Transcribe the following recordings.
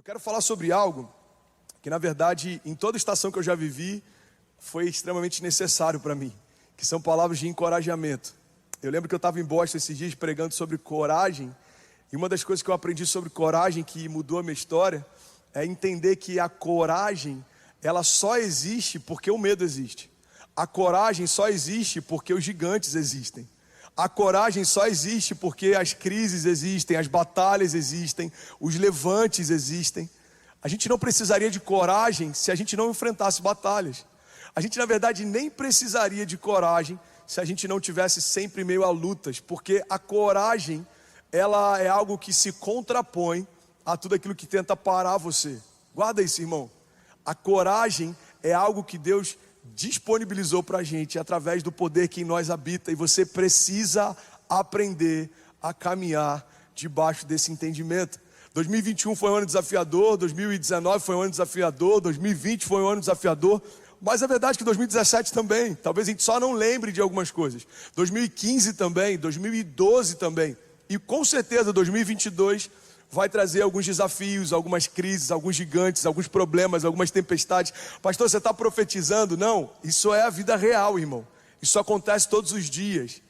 Eu quero falar sobre algo que, na verdade, em toda estação que eu já vivi, foi extremamente necessário para mim, que são palavras de encorajamento. Eu lembro que eu estava em Boston esses dias pregando sobre coragem, e uma das coisas que eu aprendi sobre coragem, que mudou a minha história, é entender que a coragem, ela só existe porque o medo existe. A coragem só existe porque os gigantes existem. A coragem só existe porque as crises existem, as batalhas existem, os levantes existem. A gente não precisaria de coragem se a gente não enfrentasse batalhas. A gente, na verdade, nem precisaria de coragem se a gente não tivesse sempre meio a lutas, porque a coragem, ela é algo que se contrapõe a tudo aquilo que tenta parar você. Guarda isso, irmão. A coragem é algo que Deus disponibilizou para a gente através do poder que em nós habita, e você precisa aprender a caminhar debaixo desse entendimento. 2021 foi um ano desafiador, 2019 foi um ano desafiador, 2020 foi um ano desafiador, mas a verdade é que 2017 também, talvez a gente só não lembre de algumas coisas. 2015 também, 2012 também, e com certeza 2022 vai trazer alguns desafios, algumas crises, alguns gigantes, alguns problemas, algumas tempestades. Pastor, você está profetizando? Não, isso é a vida real, irmão. Isso acontece todos os dias.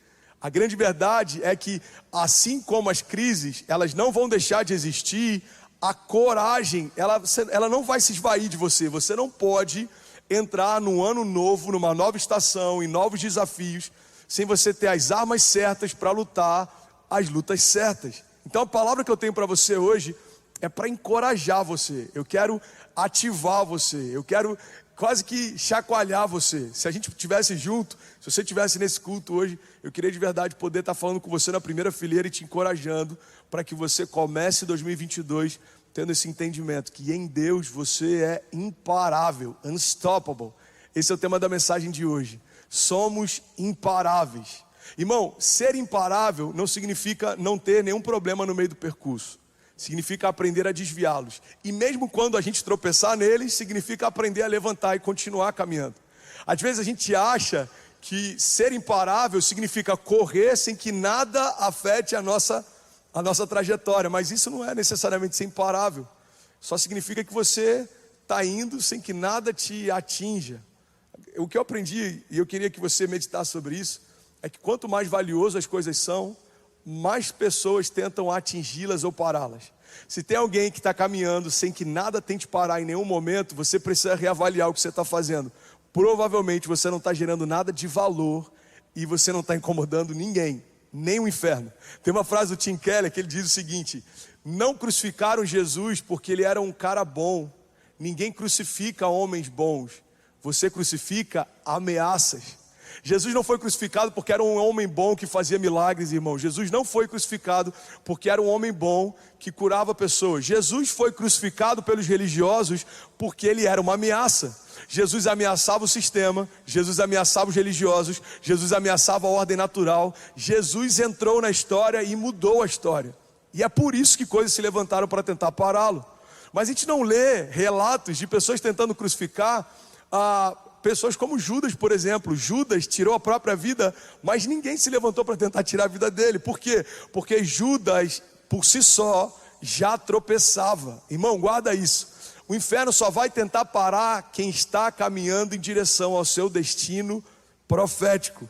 A grande verdade é que, assim como as crises, elas não vão deixar de existir, a coragem, ela não vai se esvair de você. Você não pode entrar num ano novo, numa nova estação, em novos desafios, sem você ter as armas certas para lutar as lutas certas. Então a palavra que eu tenho para você hoje é para encorajar você. Eu quero ativar você. Eu quero quase que chacoalhar você. Se a gente estivesse junto, se você estivesse nesse culto hoje, eu queria de verdade poder estar falando com você na primeira fileira e te encorajando para que você comece 2022 tendo esse entendimento que em Deus você é imparável, unstoppable. Esse é o tema da mensagem de hoje. Somos imparáveis. Irmão, ser imparável não significa não ter nenhum problema no meio do percurso. Significa aprender a desviá-los. E mesmo quando a gente tropeçar neles, significa aprender a levantar e continuar caminhando. Às vezes a gente acha que ser imparável significa correr sem que nada afete a nossa trajetória. Mas isso não é necessariamente ser imparável. Só significa que você está indo sem que nada te atinja. O que eu aprendi, e eu queria que você meditasse sobre isso, é que quanto mais valioso as coisas são, mais pessoas tentam atingi-las ou pará-las. Se tem alguém que está caminhando sem que nada tente parar em nenhum momento, você precisa reavaliar o que você está fazendo. Provavelmente você não está gerando nada de valor e você não está incomodando ninguém, nem o inferno. Tem uma frase do Tim Keller que ele diz o seguinte: não crucificaram Jesus porque ele era um cara bom. Ninguém crucifica homens bons. Você crucifica ameaças. Jesus não foi crucificado porque era um homem bom que fazia milagres, irmão. Jesus não foi crucificado porque era um homem bom que curava pessoas. Jesus foi crucificado pelos religiosos porque ele era uma ameaça. Jesus ameaçava o sistema, Jesus ameaçava os religiosos, Jesus ameaçava a ordem natural. Jesus entrou na história e mudou a história. E é por isso que coisas se levantaram para tentar pará-lo. Mas a gente não lê relatos de pessoas tentando crucificar pessoas como Judas, por exemplo. Judas tirou a própria vida, mas ninguém se levantou para tentar tirar a vida dele. Por quê? Porque Judas, por si só, já tropeçava. Irmão, guarda isso. O inferno só vai tentar parar quem está caminhando em direção ao seu destino profético.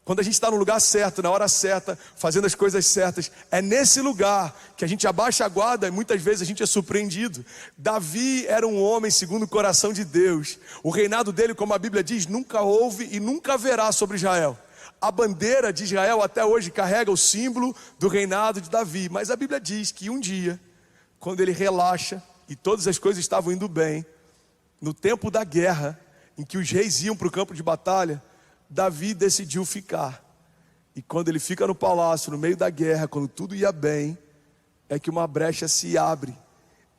Quando a gente está no lugar certo, na hora certa, fazendo as coisas certas, é nesse lugar que a gente abaixa a guarda e muitas vezes a gente é surpreendido. Davi era um homem segundo o coração de Deus. O reinado dele, como a Bíblia diz, nunca houve e nunca haverá sobre Israel. A bandeira de Israel até hoje carrega o símbolo do reinado de Davi. Mas a Bíblia diz que um dia, quando ele relaxa e todas as coisas estavam indo bem, no tempo da guerra, em que os reis iam para o campo de batalha, Davi decidiu ficar. E quando ele fica no palácio, no meio da guerra, quando tudo ia bem, é que uma brecha se abre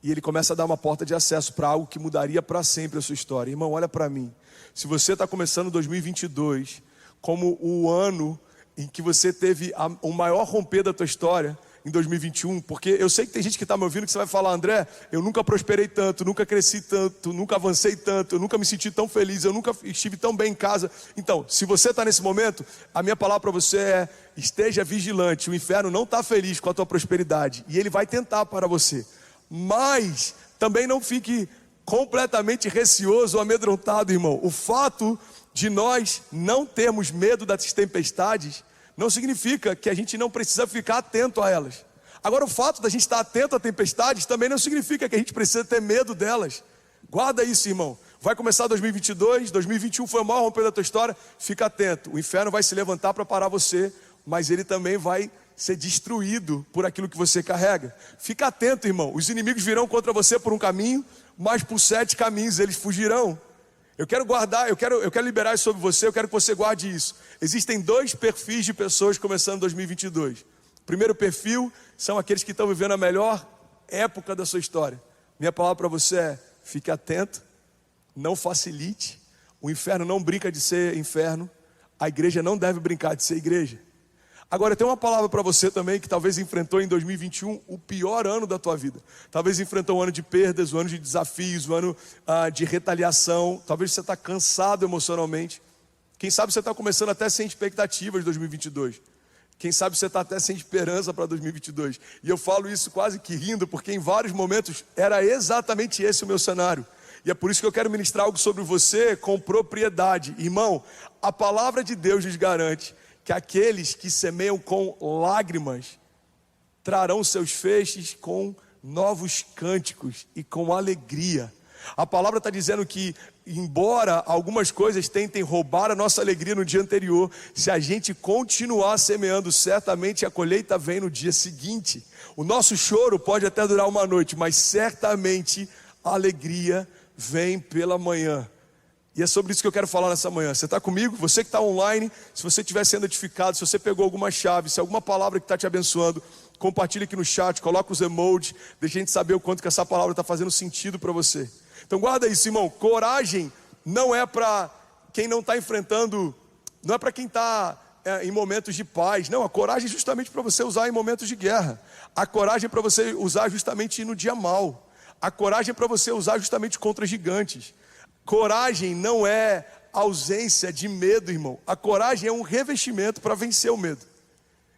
e ele começa a dar uma porta de acesso para algo que mudaria para sempre a sua história. Irmão, olha para mim. Se você está começando 2022 como o ano em que você teve o maior romper da tua história, em 2021, porque eu sei que tem gente que está me ouvindo que você vai falar: André, eu nunca prosperei tanto, nunca cresci tanto, nunca avancei tanto, eu nunca me senti tão feliz, eu nunca estive tão bem em casa. Então, se você está nesse momento, a minha palavra para você é: esteja vigilante. O inferno não está feliz com a tua prosperidade e ele vai tentar para você. Mas também não fique completamente receoso ou amedrontado, irmão. O fato de nós não termos medo das tempestades não significa que a gente não precisa ficar atento a elas. Agora, o fato da gente estar atento a tempestades também não significa que a gente precisa ter medo delas. Guarda isso, irmão. Vai começar 2022, 2021 foi o maior romper da tua história. Fica atento, o inferno vai se levantar para parar você, mas ele também vai ser destruído por aquilo que você carrega. Fica atento, irmão. Os inimigos virão contra você por um caminho, mas por 7 caminhos eles fugirão. Eu quero liberar isso sobre você, eu quero que você guarde isso. Existem 2 perfis de pessoas começando 2022. O primeiro perfil são aqueles que estão vivendo a melhor época da sua história. Minha palavra para você é: fique atento, não facilite. O inferno não brinca de ser inferno. A igreja não deve brincar de ser igreja. Agora, eu tenho uma palavra para você também que talvez enfrentou em 2021 o pior ano da tua vida. Talvez enfrentou um ano de perdas, um ano de desafios, um ano de retaliação. Talvez você está cansado emocionalmente. Quem sabe você está começando até sem expectativas de 2022. Quem sabe você está até sem esperança para 2022. E eu falo isso quase que rindo, porque em vários momentos era exatamente esse o meu cenário. E é por isso que eu quero ministrar algo sobre você com propriedade. Irmão, a palavra de Deus nos garante que aqueles que semeiam com lágrimas trarão seus feixes com novos cânticos e com alegria. A palavra está dizendo que, embora algumas coisas tentem roubar a nossa alegria no dia anterior, se a gente continuar semeando, certamente a colheita vem no dia seguinte. O nosso choro pode até durar uma noite, mas certamente a alegria vem pela manhã. E é sobre isso que eu quero falar nessa manhã. Você está comigo? Você que está online, se você estiver sendo edificado, se você pegou alguma chave, se alguma palavra que está te abençoando, compartilha aqui no chat, coloca os emojis, deixa a gente saber o quanto que essa palavra está fazendo sentido para você. Então guarda isso, irmão. Coragem não é para quem não está enfrentando, não é para quem está em momentos de paz. Não, a coragem é justamente para você usar em momentos de guerra. A coragem é para você usar justamente no dia mau. A coragem é para você usar justamente contra gigantes. Coragem não é ausência de medo, irmão. A coragem é um revestimento para vencer o medo.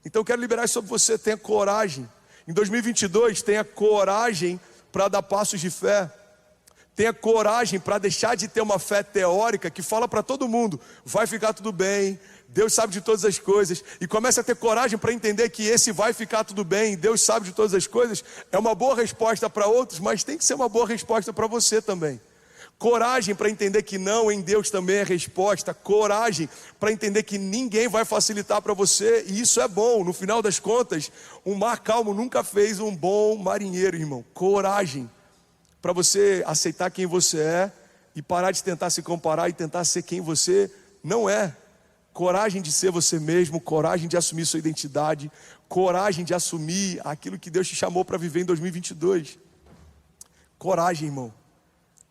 Então eu quero liberar isso sobre você. Tenha coragem. Em 2022, tenha coragem para dar passos de fé. Tenha coragem para deixar de ter uma fé teórica que fala para todo mundo: vai ficar tudo bem, Deus sabe de todas as coisas. E comece a ter coragem para entender que esse vai ficar tudo bem, Deus sabe de todas as coisas, é uma boa resposta para outros, mas tem que ser uma boa resposta para você também. Coragem para entender que não em Deus também é resposta. Coragem para entender que ninguém vai facilitar para você. E isso é bom. No final das contas, um mar calmo nunca fez um bom marinheiro, irmão. Coragem para você aceitar quem você é e parar de tentar se comparar e tentar ser quem você não é. Coragem de ser você mesmo. Coragem de assumir sua identidade. Coragem de assumir aquilo que Deus te chamou para viver em 2022. Coragem, irmão.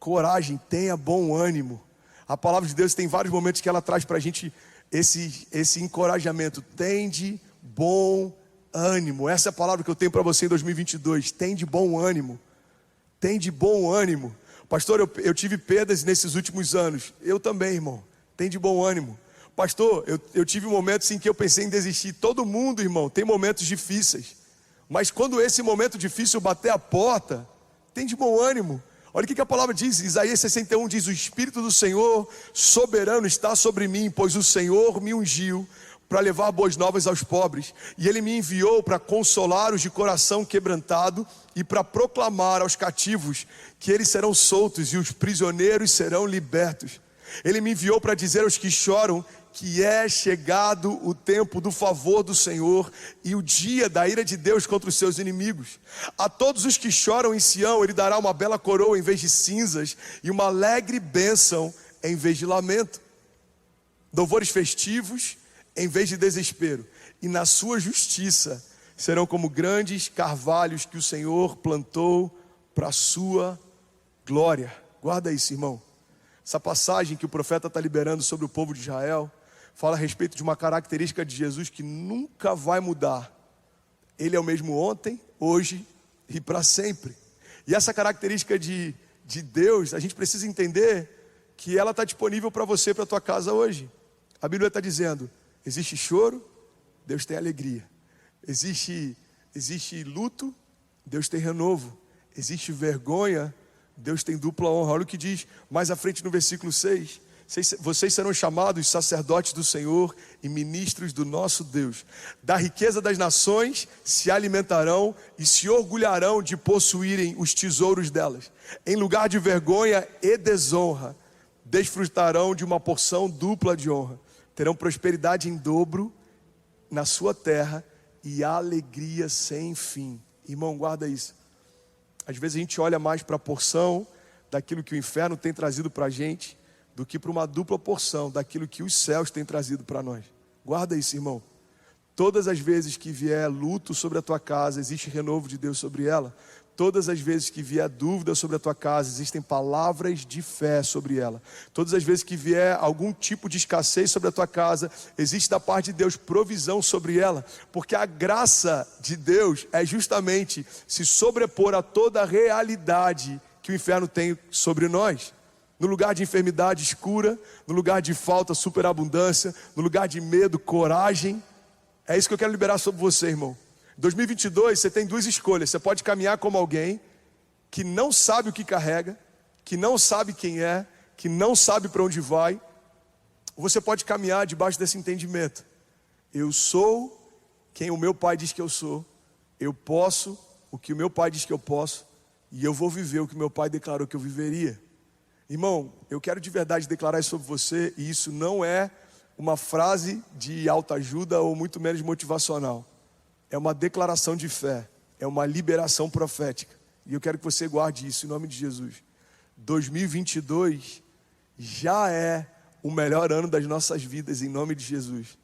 Coragem, tenha bom ânimo. A palavra de Deus tem vários momentos que ela traz para a gente esse encorajamento. Tem de bom ânimo. Essa é a palavra que eu tenho para você em 2022. Tem de bom ânimo. Tem de bom ânimo. Pastor, eu tive perdas nesses últimos anos. Eu também, irmão. Tem de bom ânimo. Pastor, eu tive momentos em que eu pensei em desistir. Todo mundo, irmão, tem momentos difíceis. Mas quando esse momento difícil bater a porta, tem de bom ânimo. Olha o que a palavra diz, Isaías 61 diz: o Espírito do Senhor soberano está sobre mim, pois o Senhor me ungiu para levar boas novas aos pobres, e Ele me enviou para consolar os de coração quebrantado e para proclamar aos cativos que eles serão soltos e os prisioneiros serão libertos. Ele me enviou para dizer aos que choram que é chegado o tempo do favor do Senhor e o dia da ira de Deus contra os seus inimigos. A todos os que choram em Sião, Ele dará uma bela coroa em vez de cinzas e uma alegre bênção em vez de lamento. Louvores festivos em vez de desespero. E na sua justiça serão como grandes carvalhos que o Senhor plantou para a sua glória. Guarda isso, irmão. Essa passagem que o profeta está liberando sobre o povo de Israel fala a respeito de uma característica de Jesus que nunca vai mudar. Ele é o mesmo ontem, hoje e para sempre. E essa característica de Deus, a gente precisa entender que ela está disponível para você, para a tua casa hoje. A Bíblia está dizendo: existe choro, Deus tem alegria. Existe luto, Deus tem renovo. existe vergonha, Deus tem dupla honra. Olha o que diz mais à frente no versículo 6. Vocês serão chamados sacerdotes do Senhor e ministros do nosso Deus. Da riqueza das nações se alimentarão e se orgulharão de possuírem os tesouros delas. Em lugar de vergonha e desonra, desfrutarão de uma porção dupla de honra. Terão prosperidade em dobro na sua terra e alegria sem fim. Irmão, guarda isso. Às vezes a gente olha mais para a porção daquilo que o inferno tem trazido para a gente do que para uma dupla porção daquilo que os céus têm trazido para nós. Guarda isso, irmão. Todas as vezes que vier luto sobre a tua casa, existe renovo de Deus sobre ela. Todas as vezes que vier dúvida sobre a tua casa, existem palavras de fé sobre ela. Todas as vezes que vier algum tipo de escassez sobre a tua casa, existe da parte de Deus provisão sobre ela. Porque a graça de Deus é justamente se sobrepor a toda a realidade que o inferno tem sobre nós. No lugar de enfermidade, escura. No lugar de falta, superabundância. No lugar de medo, coragem. É isso que eu quero liberar sobre você, irmão. Em 2022, você tem duas escolhas. Você pode caminhar como alguém que não sabe o que carrega, que não sabe quem é, que não sabe para onde vai. Ou você pode caminhar debaixo desse entendimento. Eu sou quem o meu pai diz que eu sou. Eu posso o que o meu pai diz que eu posso. E eu vou viver o que meu pai declarou que eu viveria. Irmão, eu quero de verdade declarar isso sobre você. E isso não é uma frase de autoajuda ou muito menos motivacional. É uma declaração de fé. É uma liberação profética. E eu quero que você guarde isso em nome de Jesus. 2022 já é o melhor ano das nossas vidas em nome de Jesus.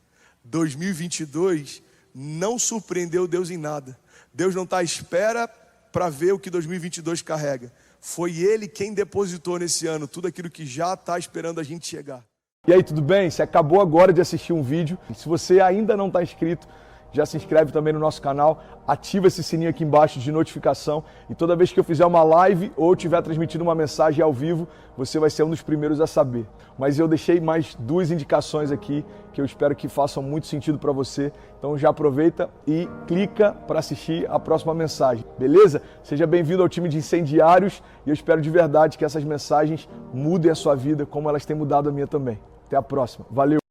2022 não surpreendeu Deus em nada. Deus não está à espera para ver o que 2022 carrega. Foi Ele quem depositou nesse ano tudo aquilo que já está esperando a gente chegar. E aí, tudo bem? Você acabou agora de assistir um vídeo. Se você ainda não está inscrito, já se inscreve também no nosso canal, ativa esse sininho aqui embaixo de notificação e toda vez que eu fizer uma live ou estiver transmitindo uma mensagem ao vivo, você vai ser um dos primeiros a saber. Mas eu deixei mais duas indicações aqui que eu espero que façam muito sentido para você. Então já aproveita e clica para assistir a próxima mensagem, beleza? Seja bem-vindo ao time de incendiários e eu espero de verdade que essas mensagens mudem a sua vida como elas têm mudado a minha também. Até a próxima. Valeu!